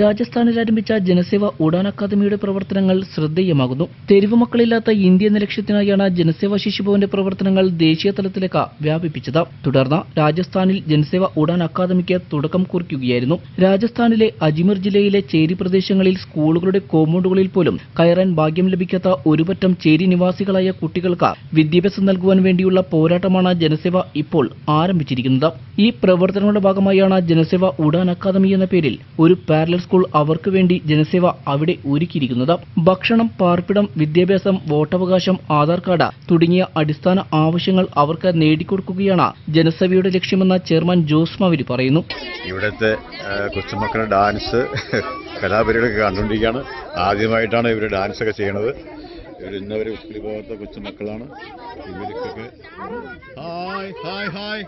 രാജസ്ഥാനിൽ ആരംഭിച്ച ജനസേവ ഉഡാൻ അക്കാദമിയുടെ പ്രവർത്തനങ്ങൾ ശ്രദ്ധേയമാകുന്നു. തെരുവ് മക്കളില്ലാത്ത ഇന്ത്യ എന്ന ലക്ഷ്യത്തിനായാണ് ജനസേവ ശിശുഭവന്റെ പ്രവർത്തനങ്ങൾ ദേശീയ തലത്തിലേക്ക് വ്യാപിപ്പിച്ചത്. തുടർന്ന് രാജസ്ഥാനിൽ ജനസേവ ഉഡാൻ അക്കാദമിക്ക് തുടക്കം കുറിക്കുകയായിരുന്നു. രാജസ്ഥാനിലെ അജ്മീർ ജില്ലയിലെ ചേരി പ്രദേശങ്ങളിൽ സ്കൂളുകളുടെ കോമ്പൗണ്ടുകളിൽ പോലും കയറാൻ ഭാഗ്യം ലഭിക്കാത്ത ഒരുപറ്റം ചേരി നിവാസികളായ കുട്ടികൾക്ക് വിദ്യാഭ്യാസം നൽകുവാൻ വേണ്ടിയുള്ള പോരാട്ടമാണ് ജനസേവ ഇപ്പോൾ ആരംഭിച്ചിരിക്കുന്നത്. ഈ പ്രവർത്തനങ്ങളുടെ ഭാഗമായാണ് ജനസേവ ഉഡാൻ അക്കാദമി എന്ന പേരിൽ ഒരു പാരലൽ സ്കൂൾ അവർക്ക് വേണ്ടി ജനസേവ അവിടെ ഒരുക്കിയിരിക്കുന്നത്. ഭക്ഷണം, പാർപ്പിടം, വിദ്യാഭ്യാസം, വോട്ടവകാശം, ആധാർ കാർഡ് തുടങ്ങിയ അടിസ്ഥാന ആവശ്യങ്ങൾ അവർക്ക് നേടിക്കൊടുക്കുകയാണ് ജനസേവയുടെ ലക്ഷ്യമെന്ന് ചെയർമാൻ ജോസ് മാവിലി പറയുന്നു. ഇവിടുത്തെ കൊച്ചുമക്കളുടെ ഡാൻസ് കലാപരിപാടികളൊക്കെ കണ്ടുകൊണ്ടിരിക്കുകയാണ്. ആദ്യമായിട്ടാണ് ഇവർ ഡാൻസൊക്കെ ചെയ്യണത്. ഇവർ ഇന്നവരെ സ്കൂളിൽ പോകാത്ത കൊച്ചുമക്കളാണ്. ഇവർക്കൊക്കെ ഹായ് ഹായ് ഹായ്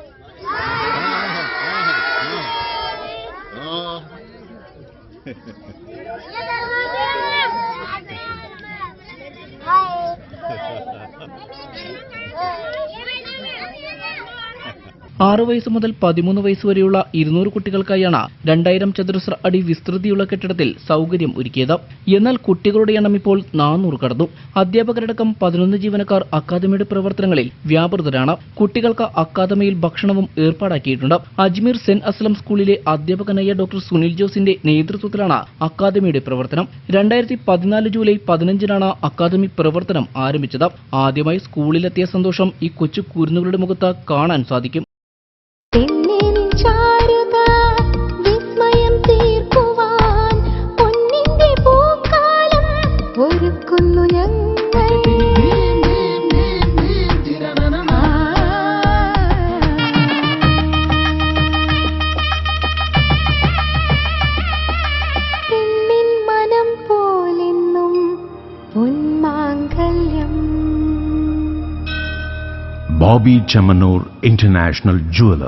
ആറ് വയസ്സ് മുതൽ 13 വയസ്സ് വരെയുള്ള 200 കുട്ടികൾക്കായാണ് 2000 ചതുരശ്ര അടി വിസ്തൃതിയുള്ള കെട്ടിടത്തിൽ സൗകര്യം ഒരുക്കിയത്. എന്നാൽ കുട്ടികളുടെ എണ്ണം ഇപ്പോൾ 400 കടന്നു. അധ്യാപകരടക്കം 11 ജീവനക്കാർ അക്കാദമിയുടെ പ്രവർത്തനങ്ങളിൽ വ്യാപൃതരാണ്. കുട്ടികൾക്ക് അക്കാദമിയിൽ ഭക്ഷണവും ഏർപ്പാടാക്കിയിട്ടുണ്ട്. അജ്മീർ സെന്റ് അസ്ലം സ്കൂളിലെ അധ്യാപകനായ ഡോക്ടർ സുനിൽ ജോസിന്റെ നേതൃത്വത്തിലാണ് അക്കാദമിയുടെ പ്രവർത്തനം. 2014 ജൂലൈ 15-നാണ് അക്കാദമി പ്രവർത്തനം ആരംഭിച്ചത്. ആദ്യമായി സ്കൂളിലെത്തിയ സന്തോഷം ഈ കൊച്ചു കുരുന്നുകളുടെ മുഖത്ത് കാണാൻ സാധിക്കും. Bobby Chamanur International Jeweler.